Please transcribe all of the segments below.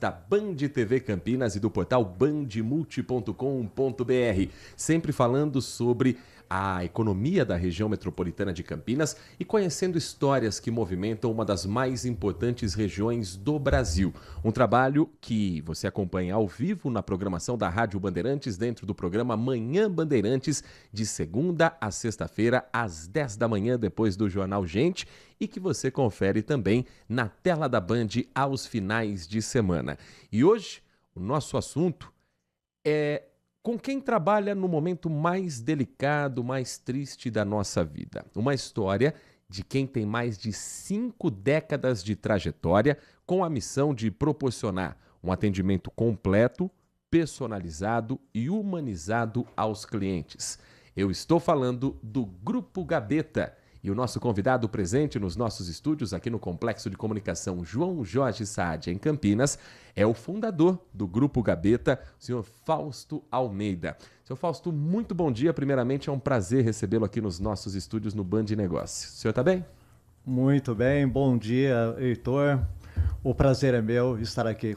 da Band TV Campinas e do portal bandmulti.com.br, sempre falando sobre a economia da região metropolitana de Campinas e conhecendo histórias que movimentam uma das mais importantes regiões do Brasil. Um trabalho que você acompanha ao vivo na programação da Rádio Bandeirantes, dentro do programa Manhã Bandeirantes, de segunda a sexta-feira, às 10 da manhã, depois do Jornal Gente, e que você confere também na tela da Band aos finais de semana. E hoje, o nosso assunto é com quem trabalha no momento mais delicado, mais triste da nossa vida. Uma história de quem tem mais de 5 décadas de trajetória com a missão de proporcionar um atendimento completo, personalizado e humanizado aos clientes. Eu estou falando do Grupo Gabeta. E o nosso convidado presente nos nossos estúdios aqui no Complexo de Comunicação João Jorge Saadia, em Campinas, é o fundador do Grupo Gabeta, o senhor Fausto Almeida. Senhor Fausto, muito bom dia. Primeiramente, é um prazer recebê-lo aqui nos nossos estúdios no Band Negócios. O senhor está bem? Muito bem, bom dia, Heitor. O prazer é meu estar aqui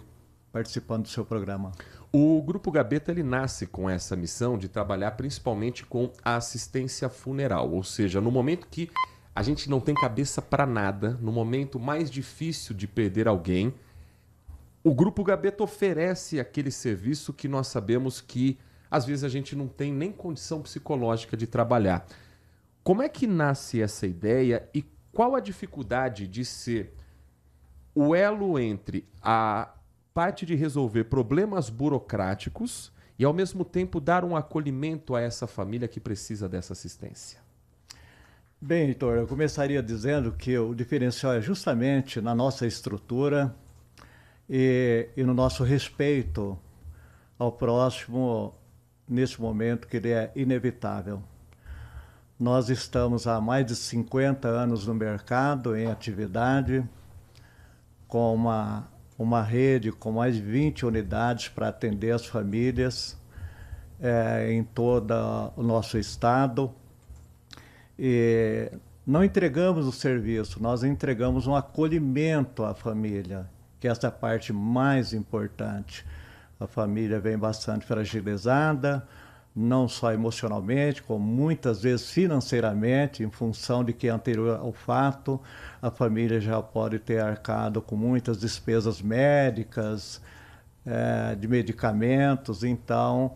participando do seu programa. O Grupo Gabeta ele nasce com essa missão de trabalhar principalmente com a assistência funeral, ou seja, no momento que a gente não tem cabeça para nada, no momento mais difícil de perder alguém, o Grupo Gabeta oferece aquele serviço que nós sabemos que às vezes a gente não tem nem condição psicológica de trabalhar. Como é que nasce essa ideia e qual a dificuldade de ser o elo entre a parte de resolver problemas burocráticos e, ao mesmo tempo, dar um acolhimento a essa família que precisa dessa assistência? Bem, Heitor, eu começaria dizendo que o diferencial é justamente na nossa estrutura e no nosso respeito ao próximo nesse momento que ele é inevitável. Nós estamos há mais de 50 anos no mercado, em atividade, com uma rede com mais de 20 unidades para atender as famílias em todo o nosso estado. E não entregamos o serviço, nós entregamos um acolhimento à família, que é essa parte mais importante. A família vem bastante fragilizada, não só emocionalmente, como muitas vezes financeiramente, em função de que anterior ao fato, a família já pode ter arcado com muitas despesas médicas, de medicamentos. Então,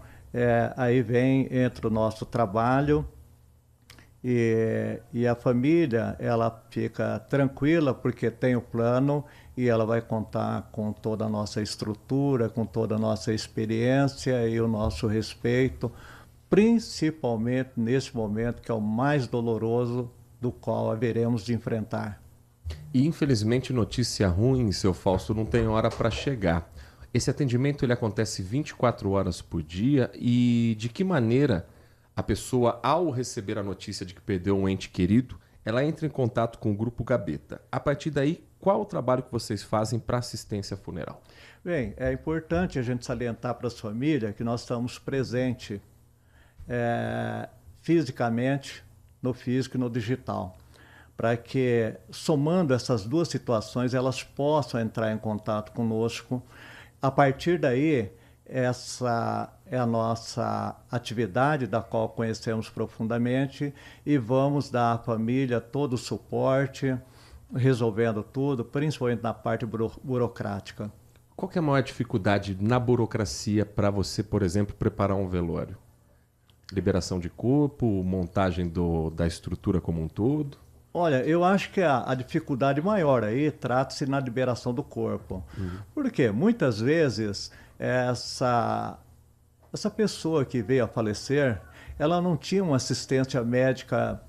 aí entra o nosso trabalho e a família ela fica tranquila porque tem o plano e ela vai contar com toda a nossa estrutura, com toda a nossa experiência e o nosso respeito, principalmente nesse momento que é o mais doloroso do qual haveremos de enfrentar. E infelizmente notícia ruim, seu Fausto, não tem hora para chegar. Esse atendimento ele acontece 24 horas por dia e de que maneira a pessoa, ao receber a notícia de que perdeu um ente querido, ela entra em contato com o Grupo Gabeta. A partir daí, qual o trabalho que vocês fazem para assistência funeral? Bem, é importante a gente salientar para as famílias que nós estamos presentes fisicamente, no físico e no digital, para que, somando essas duas situações, elas possam entrar em contato conosco. A partir daí, essa é a nossa atividade, da qual conhecemos profundamente, e vamos dar à família todo o suporte, resolvendo tudo, principalmente na parte burocrática. Qual que é a maior dificuldade na burocracia para você, por exemplo, preparar um velório? Liberação de corpo, montagem da estrutura como um todo? Olha, eu acho que a dificuldade maior aí trata-se na liberação do corpo. Porque muitas vezes essa pessoa que veio a falecer, ela não tinha uma assistência médica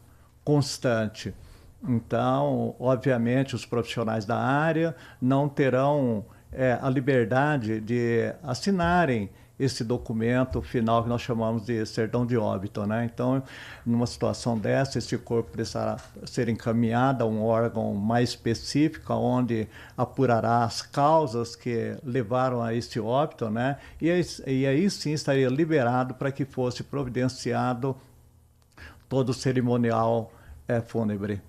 constante. Então, obviamente, os profissionais da área não terão a liberdade de assinarem esse documento final que nós chamamos de certidão de óbito, né? Então, numa situação dessa, esse corpo precisará ser encaminhado a um órgão mais específico, onde apurará as causas que levaram a esse óbito, né? E aí sim estaria liberado para que fosse providenciado todo o cerimonial fúnebre.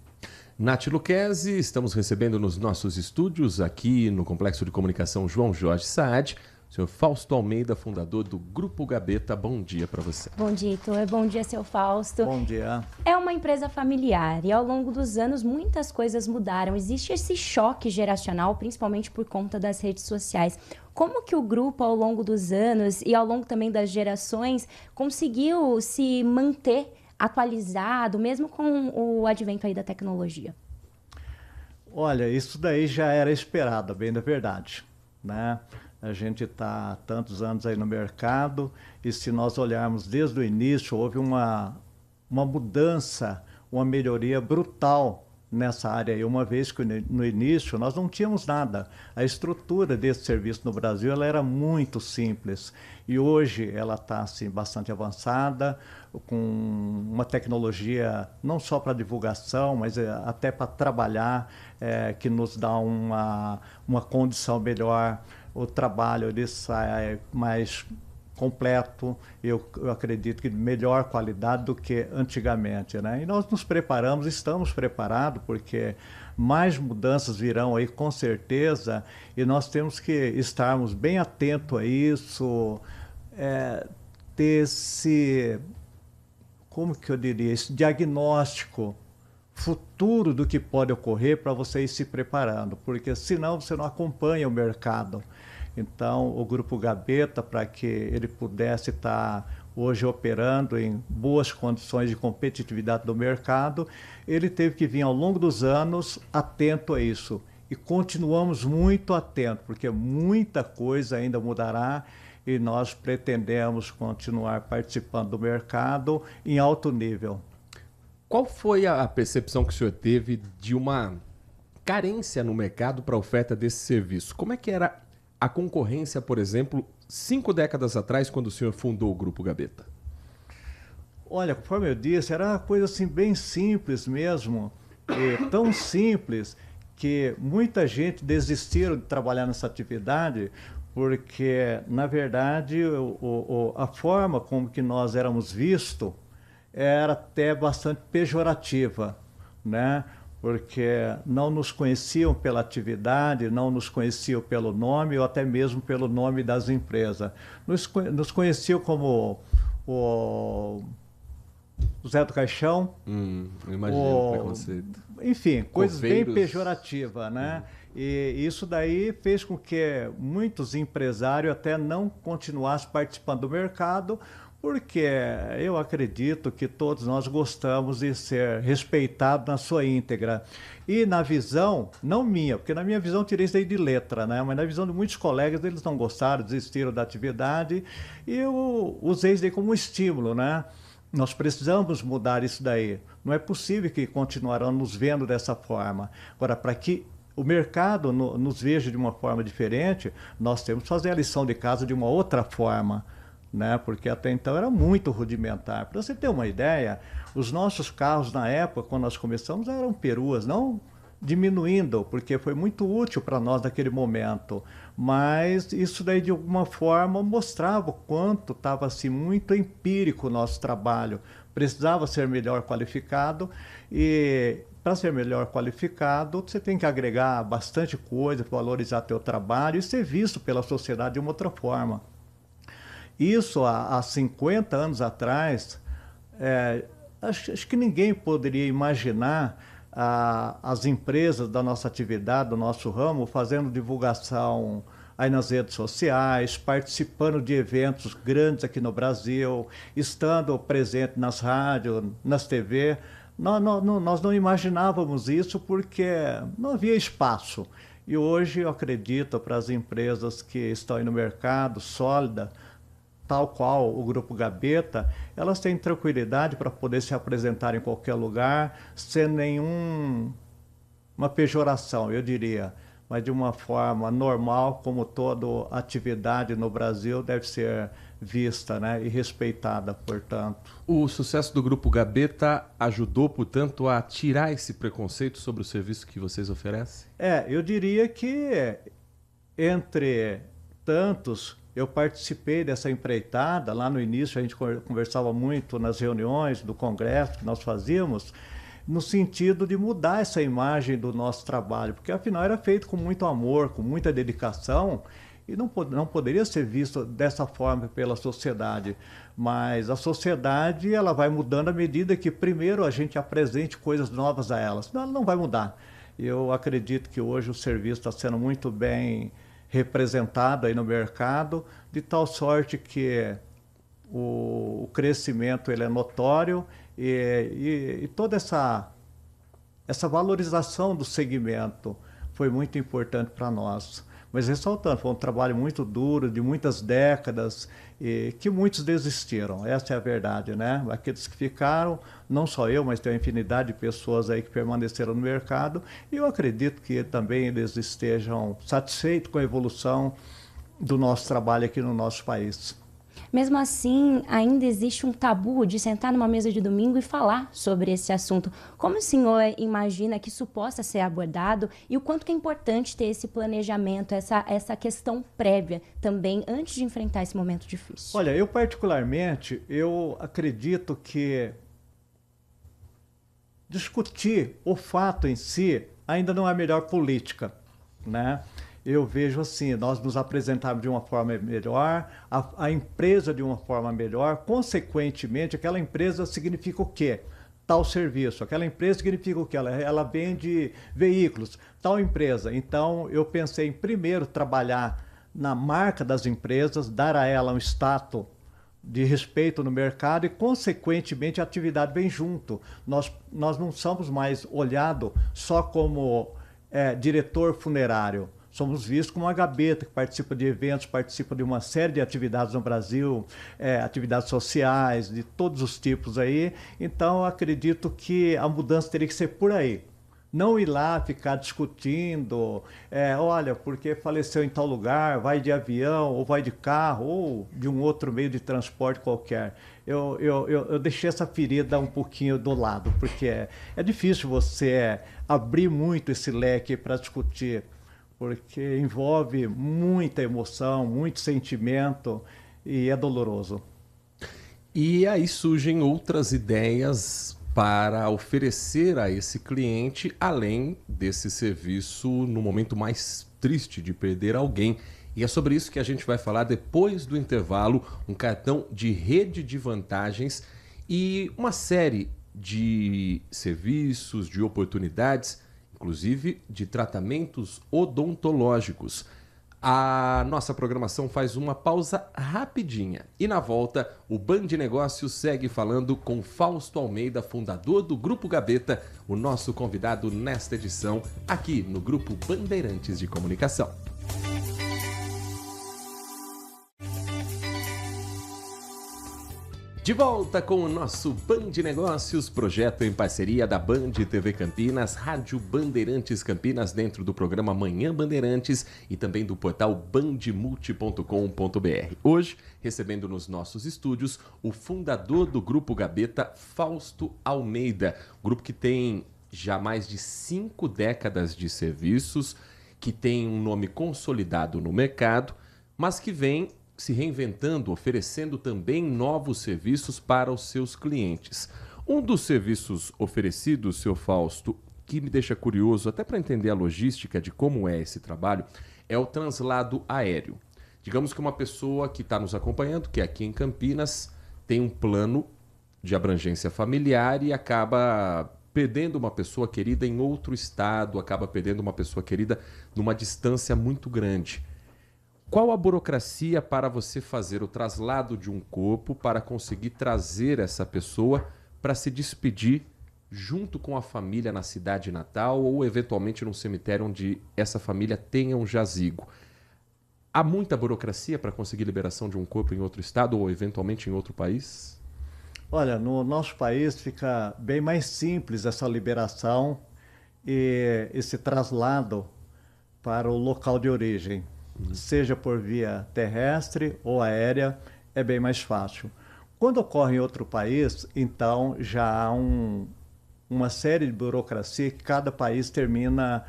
Nath Lucchesi, estamos recebendo nos nossos estúdios aqui no Complexo de Comunicação João Jorge Saad, o senhor Fausto Almeida, fundador do Grupo Gabeta. Bom dia para você. Bom dia, Heitor. Bom dia, seu Fausto. Bom dia. É uma empresa familiar e ao longo dos anos muitas coisas mudaram. Existe esse choque geracional, principalmente por conta das redes sociais. Como que o grupo, ao longo dos anos e ao longo também das gerações, conseguiu se manter atualizado, mesmo com o advento aí da tecnologia? Olha, isso daí já era esperado, bem da verdade, né? A gente está há tantos anos aí no mercado e se nós olharmos desde o início, houve uma mudança, uma melhoria brutal nessa área aí, uma vez que no início nós não tínhamos nada. A estrutura desse serviço no Brasil ela era muito simples e hoje ela está assim, bastante avançada, com uma tecnologia não só para divulgação, mas até para trabalhar, que nos dá uma condição melhor. O trabalho ele sai mais completo, eu acredito que de melhor qualidade do que antigamente, né? E nós nos preparamos, estamos preparados, porque mais mudanças virão aí com certeza, e nós temos que estarmos bem atentos a isso, ter esse, como que eu diria, esse diagnóstico futuro do que pode ocorrer para você ir se preparando, porque senão você não acompanha o mercado. Então, o Grupo Gabeta, para que ele pudesse estar hoje operando em boas condições de competitividade do mercado, ele teve que vir ao longo dos anos atento a isso. E continuamos muito atentos, porque muita coisa ainda mudará e nós pretendemos continuar participando do mercado em alto nível. Qual foi a percepção que o senhor teve de uma carência no mercado para a oferta desse serviço? Como é que era a concorrência, por exemplo, 5 décadas atrás, quando o senhor fundou o Grupo Gabeta? Olha, conforme eu disse, era uma coisa assim bem simples mesmo, tão simples que muita gente desistiu de trabalhar nessa atividade porque, na verdade, a forma como que nós éramos vistos era até bastante pejorativa, né? Porque não nos conheciam pela atividade, não nos conheciam pelo nome ou até mesmo pelo nome das empresas. Nos conheciam como o Zé do Caixão. Imagino o preconceito. Enfim, coisas bem Coveiros. pejorativas, né? E isso daí fez com que muitos empresários até não continuassem participando do mercado, porque eu acredito que todos nós gostamos de ser respeitados na sua íntegra. E na visão, não minha, porque na minha visão eu tirei isso aí de letra, né? Mas na visão de muitos colegas, eles não gostaram, desistiram da atividade, e eu usei isso aí como um estímulo, né? Nós precisamos mudar isso daí. Não é possível que continuarão nos vendo dessa forma. Agora, para que o mercado nos veja de uma forma diferente, nós temos que fazer a lição de casa de uma outra forma, né? Porque até então era muito rudimentar. Para você ter uma ideia, os nossos carros na época, quando nós começamos, eram peruas, não diminuindo, porque foi muito útil para nós naquele momento. Mas isso daí, de alguma forma, mostrava o quanto estava assim, muito empírico o nosso trabalho. Precisava ser melhor qualificado e, para ser melhor qualificado, você tem que agregar bastante coisa, valorizar teu trabalho e ser visto pela sociedade de uma outra forma. Isso há 50 anos atrás, acho que ninguém poderia imaginar as empresas da nossa atividade, do nosso ramo, fazendo divulgação aí nas redes sociais, participando de eventos grandes aqui no Brasil, estando presente nas rádios, nas TV. Nós não imaginávamos isso porque não havia espaço. E hoje eu acredito para as empresas que estão aí no mercado, sólida, tal qual o Grupo Gabeta, elas têm tranquilidade para poder se apresentar em qualquer lugar, sem nenhuma pejoração, eu diria, mas de uma forma normal, como toda atividade no Brasil deve ser vista, né, e respeitada, portanto. O sucesso do Grupo Gabeta ajudou, portanto, a tirar esse preconceito sobre o serviço que vocês oferecem? Eu diria que, entre tantos, eu participei dessa empreitada. Lá no início a gente conversava muito nas reuniões do congresso que nós fazíamos, no sentido de mudar essa imagem do nosso trabalho, porque afinal era feito com muito amor, com muita dedicação, e não poderia ser visto dessa forma pela sociedade. Mas a sociedade ela vai mudando à medida que primeiro a gente apresente coisas novas a ela, senão ela não vai mudar. Eu acredito que hoje o serviço está sendo muito bem representado aí no mercado, de tal sorte que o crescimento ele é notório e toda essa valorização do segmento foi muito importante para nós. Mas ressaltando, foi um trabalho muito duro, de muitas décadas, e que muitos desistiram, essa é a verdade, né? Aqueles que ficaram, não só eu, mas tem uma infinidade de pessoas aí que permaneceram no mercado, e eu acredito que também eles estejam satisfeitos com a evolução do nosso trabalho aqui no nosso país. Mesmo assim, ainda existe um tabu de sentar numa mesa de domingo e falar sobre esse assunto. Como o senhor imagina que isso possa ser abordado e o quanto que é importante ter esse planejamento, essa questão prévia também, antes de enfrentar esse momento difícil? Olha, eu particularmente, eu acredito que discutir o fato em si ainda não é a melhor política, né? Eu vejo assim, nós nos apresentarmos de uma forma melhor, a empresa de uma forma melhor, consequentemente, aquela empresa significa o quê? Tal serviço. Aquela empresa significa o quê? Ela vende veículos, tal empresa. Então, eu pensei em primeiro trabalhar na marca das empresas, dar a ela um status de respeito no mercado e, consequentemente, a atividade vem junto. Nós não somos mais olhados só como diretor funerário. Somos vistos como uma gaveta que participa de eventos, participa de uma série de atividades no Brasil, atividades sociais, de todos os tipos aí. Então, acredito que a mudança teria que ser por aí. Não ir lá ficar discutindo, olha, porque faleceu em tal lugar, vai de avião, ou vai de carro, ou de um outro meio de transporte qualquer. Eu deixei essa ferida um pouquinho do lado, porque é difícil você abrir muito esse leque para discutir, porque envolve muita emoção, muito sentimento e é doloroso. E aí surgem outras ideias para oferecer a esse cliente, além desse serviço no momento mais triste de perder alguém. E é sobre isso que a gente vai falar depois do intervalo, um cartão de rede de vantagens e uma série de serviços, de oportunidades, inclusive de tratamentos odontológicos. A nossa programação faz uma pausa rapidinha e na volta o Band Negócios segue falando com Fausto Almeida, fundador do Grupo Gabeta, o nosso convidado nesta edição aqui no Grupo Bandeirantes de Comunicação. De volta com o nosso Band Negócios, projeto em parceria da Band TV Campinas, Rádio Bandeirantes Campinas, dentro do programa Manhã Bandeirantes e também do portal bandmulti.com.br. Hoje, recebendo nos nossos estúdios o fundador do Grupo Gabeta, Fausto Almeida. Grupo que tem já mais de 5 décadas de serviços, que tem um nome consolidado no mercado, mas que vem se reinventando, oferecendo também novos serviços para os seus clientes. Um dos serviços oferecidos, seu Fausto, que me deixa curioso, até para entender a logística de como é esse trabalho, é o translado aéreo. Digamos que uma pessoa que está nos acompanhando, que é aqui em Campinas, tem um plano de abrangência familiar e acaba perdendo uma pessoa querida em outro estado, acaba perdendo uma pessoa querida numa distância muito grande. Qual a burocracia para você fazer o traslado de um corpo para conseguir trazer essa pessoa para se despedir junto com a família na cidade natal ou eventualmente num cemitério onde essa família tenha um jazigo? Há muita burocracia para conseguir liberação de um corpo em outro estado ou eventualmente em outro país? Olha, no nosso país fica bem mais simples essa liberação e esse traslado para o local de origem. Seja por via terrestre ou aérea, é bem mais fácil. Quando ocorre em outro país, então já há uma série de burocracia que cada país termina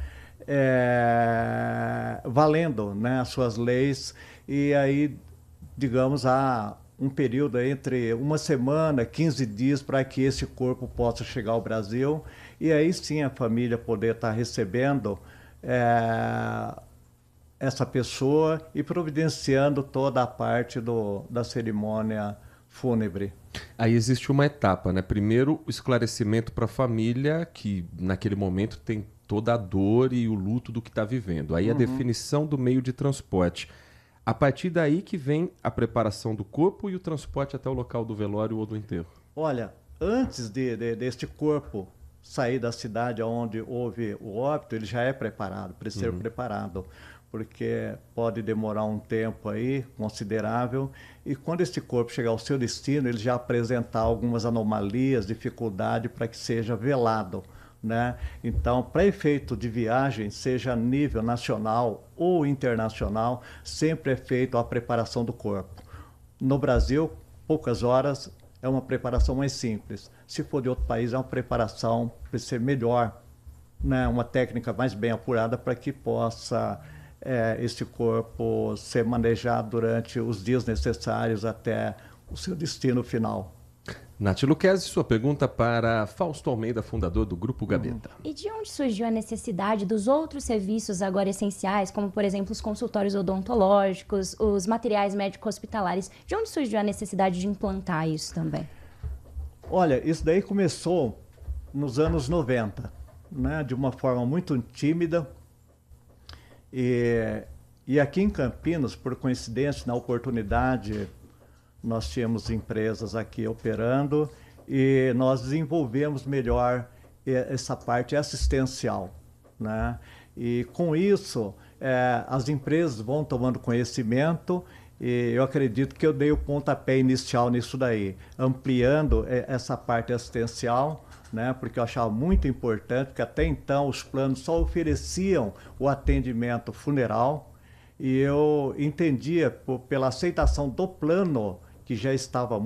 valendo, né, as suas leis, e aí, digamos, há um período entre uma semana, 15 dias, para que esse corpo possa chegar ao Brasil e aí sim a família poder estar recebendo essa pessoa e providenciando toda a parte da cerimônia fúnebre. Aí existe uma etapa, né? Primeiro, o esclarecimento para a família, que naquele momento tem toda a dor e o luto do que está vivendo. Aí a definição do meio de transporte. A partir daí que vem a preparação do corpo e o transporte até o local do velório ou do enterro. Olha, antes deste corpo sair da cidade onde houve o óbito, ele já é preparado, precisa ser preparado, porque pode demorar um tempo aí considerável, e quando esse corpo chegar ao seu destino, ele já apresentar algumas anomalias, dificuldade para que seja velado, né? Então, para efeito de viagem, seja a nível nacional ou internacional, sempre é feita a preparação do corpo. No Brasil, poucas horas, é uma preparação mais simples. Se for de outro país, é uma preparação para ser melhor, né? Uma técnica mais bem apurada para que possa esse corpo ser manejado durante os dias necessários até o seu destino final. Nath Luquezzi, sua pergunta para Fausto Almeida, fundador do Grupo Gabeta. E de onde surgiu a necessidade dos outros serviços agora essenciais, como, por exemplo, os consultórios odontológicos, os materiais médico-hospitalares? De onde surgiu a necessidade de implantar isso também? Olha, isso daí começou nos anos 90, né? De uma forma muito tímida. E aqui em Campinas, por coincidência, na oportunidade, nós tínhamos empresas aqui operando e nós desenvolvemos melhor essa parte assistencial, né? E com isso, as empresas vão tomando conhecimento e eu acredito que eu dei o pontapé inicial nisso daí, ampliando essa parte assistencial, né? Porque eu achava muito importante, porque até então os planos só ofereciam o atendimento funeral e eu entendia, pela aceitação do plano, que já estava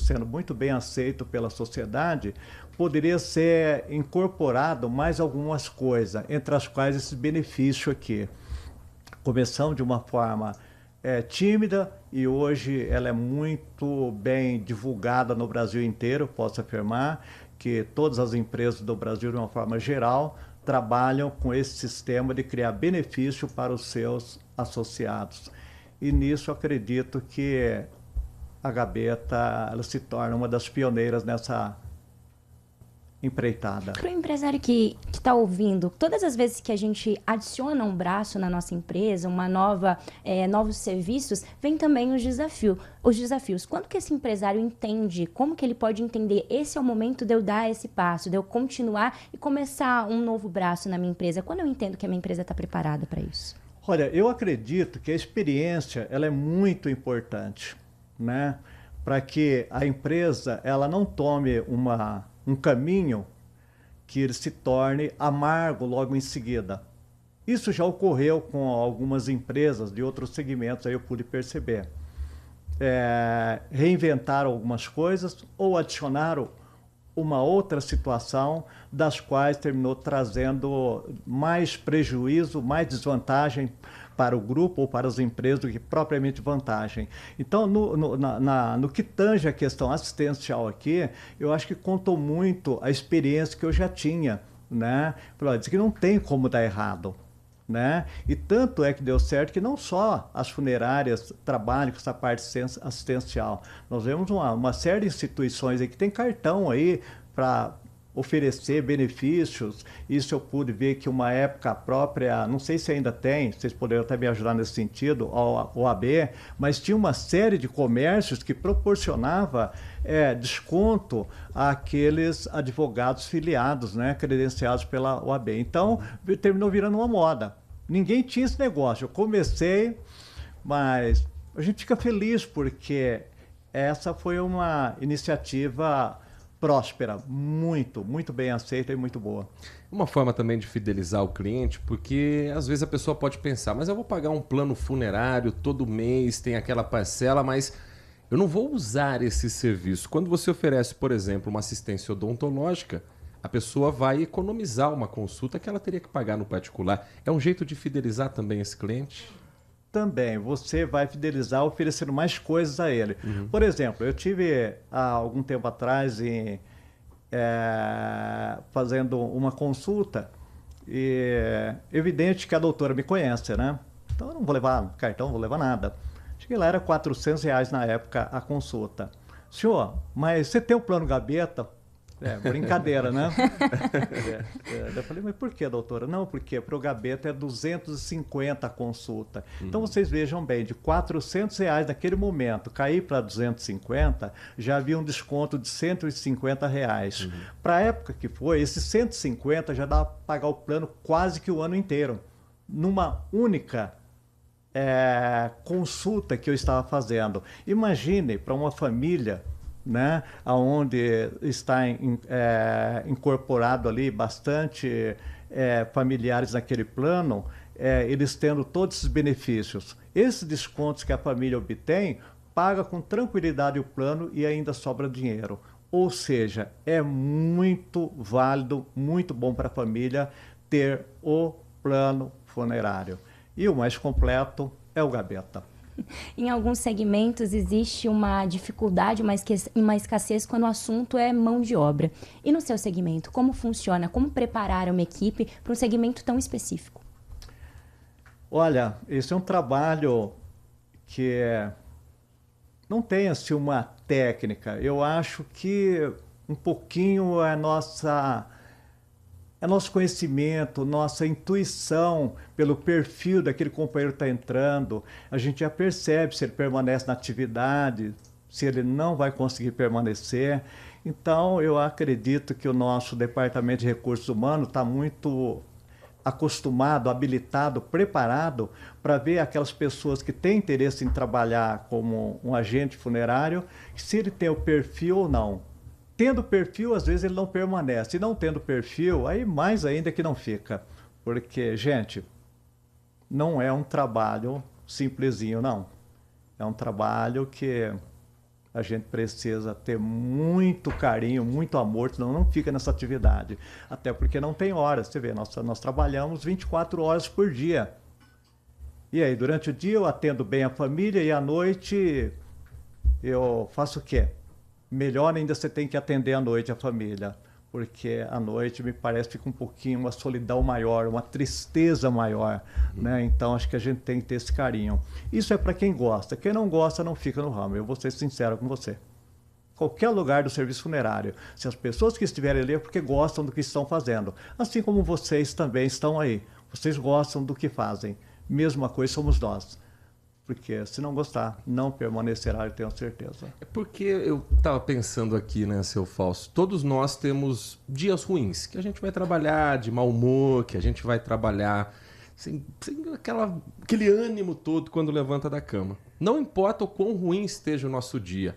sendo muito bem aceito pela sociedade, poderia ser incorporado mais algumas coisas, entre as quais esse benefício aqui. Começamos de uma forma tímida e hoje ela é muito bem divulgada no Brasil inteiro, posso afirmar que todas as empresas do Brasil, de uma forma geral, trabalham com esse sistema de criar benefício para os seus associados. E nisso acredito que a Gabeta ela se torna uma das pioneiras nessa empreitada. Para o empresário que está ouvindo, todas as vezes que a gente adiciona um braço na nossa empresa, novos serviços, vem também os desafios. Quando que esse empresário entende, como que ele pode entender, esse é o momento de eu dar esse passo, de eu continuar e começar um novo braço na minha empresa? Quando eu entendo que a minha empresa está preparada para isso? Olha, eu acredito que a experiência ela é muito importante, né? Para que a empresa ela não tome um caminho que ele se torne amargo logo em seguida. Isso já ocorreu com algumas empresas de outros segmentos, aí eu pude perceber. Reinventaram algumas coisas ou adicionaram uma outra situação, das quais terminou trazendo mais prejuízo, mais desvantagem para o grupo ou para as empresas do que propriamente vantagem. Então, no que tange a questão assistencial aqui, eu acho que contou muito a experiência que eu já tinha, né? Disse que não tem como dar errado, né? E tanto é que deu certo que não só as funerárias trabalham com essa parte assistencial. Nós vemos uma série de instituições aí que tem cartão aí para oferecer benefícios. Isso eu pude ver que uma época própria, não sei se ainda tem, vocês poderiam até me ajudar nesse sentido, a OAB, mas tinha uma série de comércios que proporcionava desconto àqueles advogados filiados, né, credenciados pela OAB. Então, terminou virando uma moda. Ninguém tinha esse negócio. Eu comecei, mas a gente fica feliz porque essa foi uma iniciativa próspera, muito bem aceita e muito boa. Uma forma também de fidelizar o cliente, porque às vezes a pessoa pode pensar, mas eu vou pagar um plano funerário todo mês, tem aquela parcela, mas eu não vou usar esse serviço. Quando você oferece, por exemplo, uma assistência odontológica, a pessoa vai economizar uma consulta que ela teria que pagar no particular. É um jeito de fidelizar também esse cliente? também você vai fidelizar oferecendo mais coisas a ele. Por exemplo, eu tive há algum tempo atrás fazendo uma consulta e é evidente que a doutora me conhece, né? Então eu não vou levar cartão, não vou levar nada. Cheguei lá, era R$ 400 na época a consulta. Senhor, mas você tem o plano Gaveta? Brincadeira, né? Eu falei, mas por que, doutora? Não, porque para o Gaveta é 250 a consulta. Então vocês vejam bem, de R$ 400 naquele momento, cair para 250, já havia um desconto de R$ 150. Para a época que foi, esses 150 já dá para pagar o plano quase que o ano inteiro, numa única consulta que eu estava fazendo. Imagine para uma família, né, onde está incorporado ali bastante familiares naquele plano, eles tendo todos esses benefícios. Esses descontos que a família obtém, paga com tranquilidade o plano e ainda sobra dinheiro. Ou seja, é muito válido, muito bom para a família ter o plano funerário. E o mais completo é o Gaveta. Em alguns segmentos existe uma dificuldade, uma escassez quando o assunto é mão de obra. E no seu segmento, como funciona? Como preparar uma equipe para um segmento tão específico? Olha, esse é um trabalho que não tem assim uma técnica. Eu acho que um pouquinho nosso conhecimento, nossa intuição pelo perfil daquele companheiro que está entrando. A gente já percebe se ele permanece na atividade, se ele não vai conseguir permanecer. Então, eu acredito que o nosso Departamento de Recursos Humanos está muito acostumado, habilitado, preparado para ver aquelas pessoas que têm interesse em trabalhar como um agente funerário, se ele tem o perfil ou não. Tendo perfil, às vezes ele não permanece. E não tendo perfil, aí mais ainda que não fica. Porque, gente, não é um trabalho simplesinho, não. É um trabalho que a gente precisa ter muito carinho, muito amor, senão não fica nessa atividade. Até porque não tem horas. Você vê, nós trabalhamos 24 horas por dia. E aí, durante o dia eu atendo bem a família e à noite eu faço o quê? Melhor ainda você tem que atender à noite a família, porque à noite me parece que fica um pouquinho uma solidão maior, uma tristeza maior, né? Então acho que a gente tem que ter esse carinho. Isso é para quem gosta. Quem não gosta não fica no ramo. Eu vou ser sincero com você. Qualquer lugar do serviço funerário, se as pessoas que estiverem ali é porque gostam do que estão fazendo, assim como vocês também estão aí. Vocês gostam do que fazem. Mesma coisa somos nós. Porque se não gostar, não permanecerá, eu tenho certeza. É porque eu estava pensando aqui, né, seu Fausto, todos nós temos dias ruins, que a gente vai trabalhar de mau humor, que a gente vai trabalhar sem aquele ânimo todo quando levanta da cama. Não importa o quão ruim esteja o nosso dia,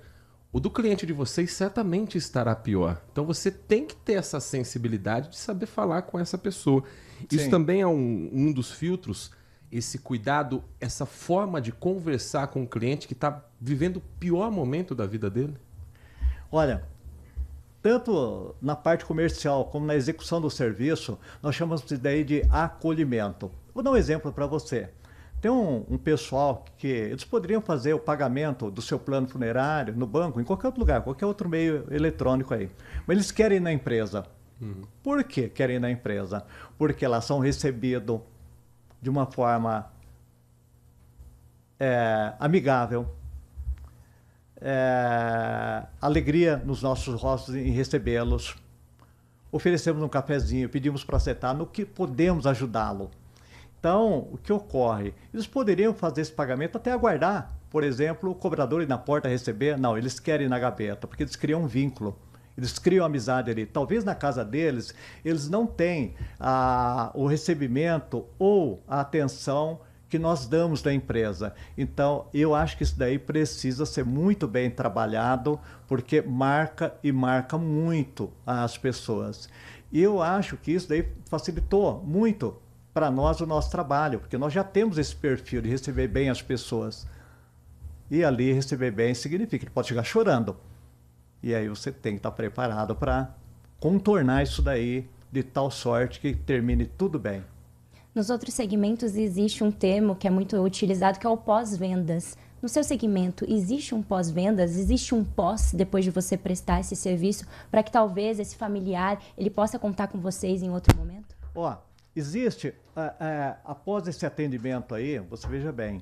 o do cliente de vocês certamente estará pior. Então você tem que ter essa sensibilidade de saber falar com essa pessoa. Isso Sim. também é um dos filtros, esse cuidado, essa forma de conversar com o cliente que está vivendo o pior momento da vida dele? Olha, tanto na parte comercial como na execução do serviço, nós chamamos isso daí de acolhimento. Vou dar um exemplo para você. Tem um pessoal que eles poderiam fazer o pagamento do seu plano funerário no banco, em qualquer outro lugar, qualquer outro meio eletrônico aí. Mas eles querem ir na empresa. Por que querem ir na empresa? Porque lá são recebidos de uma forma amigável, alegria nos nossos rostos em recebê-los. Oferecemos um cafezinho, pedimos para acertar no que podemos ajudá-lo. Então, o que ocorre? Eles poderiam fazer esse pagamento até aguardar, por exemplo, o cobrador ir na porta receber. Não, eles querem ir na gaveta, porque eles criam um vínculo. Eles criam amizade ali. Talvez na casa deles, eles não têm o recebimento ou a atenção que nós damos da empresa. Então, eu acho que isso daí precisa ser muito bem trabalhado, porque marca e marca muito as pessoas. E eu acho que isso daí facilitou muito para nós o nosso trabalho, porque nós já temos esse perfil de receber bem as pessoas. E ali receber bem significa que pode chegar chorando. E aí você tem que estar preparado para contornar isso daí de tal sorte que termine tudo bem. Nos outros segmentos existe um termo que é muito utilizado, que é o pós-vendas. No seu segmento, existe um pós-vendas? Existe um pós depois de você prestar esse serviço para que talvez esse familiar ele possa contar com vocês em outro momento? Existe, após esse atendimento aí, você veja bem,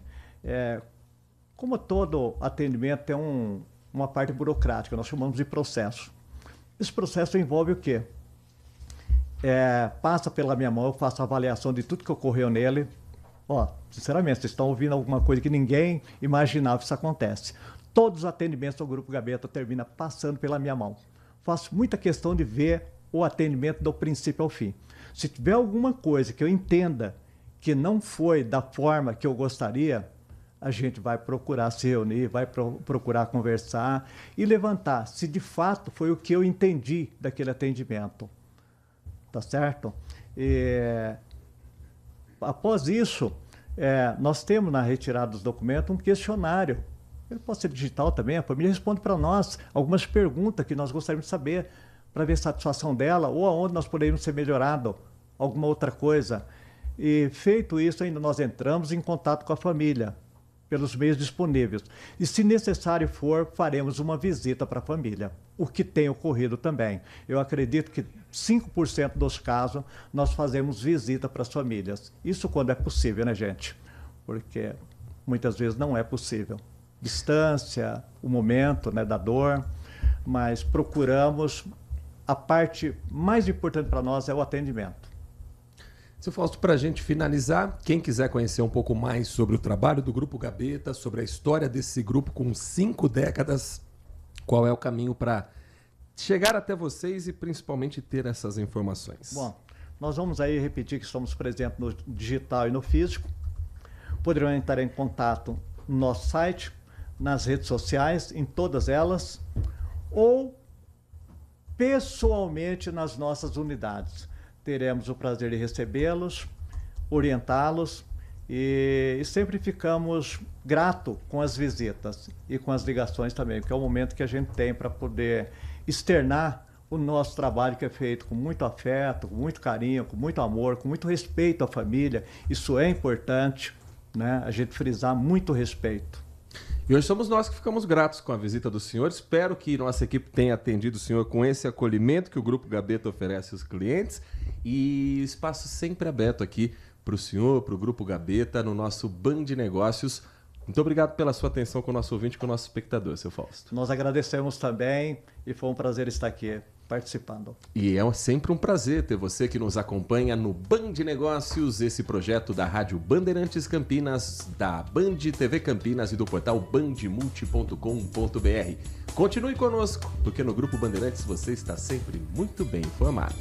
como todo atendimento tem uma parte burocrática, nós chamamos de processo. Esse processo envolve o quê? Passa pela minha mão, eu faço a avaliação de tudo que ocorreu nele. Sinceramente, vocês estão ouvindo alguma coisa que ninguém imaginava que isso acontece. Todos os atendimentos do Grupo Gabeta terminam passando pela minha mão. Faço muita questão de ver o atendimento do princípio ao fim. Se tiver alguma coisa que eu entenda que não foi da forma que eu gostaria, a gente vai procurar se reunir, vai procurar conversar e levantar se de fato foi o que eu entendi daquele atendimento. Tá certo? Após isso, nós temos na retirada dos documentos um questionário. Ele pode ser digital também, a família responde para nós algumas perguntas que nós gostaríamos de saber para ver a satisfação dela ou aonde nós poderíamos ser melhorado, alguma outra coisa. E feito isso, ainda nós entramos em contato com a família, pelos meios disponíveis. E se necessário for, faremos uma visita para a família, o que tem ocorrido também. Eu acredito que 5% dos casos nós fazemos visita para as famílias. Isso quando é possível, né, gente? Porque muitas vezes não é possível. Distância, o momento, né, da dor, mas procuramos. A parte mais importante para nós é o atendimento. Seu Fausto, para a gente finalizar, quem quiser conhecer um pouco mais sobre o trabalho do Grupo Gabeta, sobre a história desse grupo com 5 décadas, qual é o caminho para chegar até vocês e principalmente ter essas informações? Bom, nós vamos aí repetir que estamos presentes no digital e no físico. Poderão entrar em contato no nosso site, nas redes sociais, em todas elas, ou pessoalmente nas nossas unidades. Teremos o prazer de recebê-los, orientá-los e sempre ficamos gratos com as visitas e com as ligações também, porque é o momento que a gente tem para poder externar o nosso trabalho que é feito com muito afeto, com muito carinho, com muito amor, com muito respeito à família. Isso é importante, né? A gente frisar muito respeito. E hoje somos nós que ficamos gratos com a visita do senhor. Espero que nossa equipe tenha atendido o senhor com esse acolhimento que o Grupo Gabeta oferece aos clientes. E espaço sempre aberto aqui para o senhor, para o Grupo Gabeta, no nosso Band Negócios. Muito obrigado pela sua atenção com o nosso ouvinte e com o nosso espectador, seu Fausto. Nós agradecemos também e foi um prazer estar aqui participando. E é sempre um prazer ter você que nos acompanha no Band Negócios, esse projeto da Rádio Bandeirantes Campinas, da Band TV Campinas e do portal bandmulti.com.br. Continue conosco, porque no Grupo Bandeirantes você está sempre muito bem informado.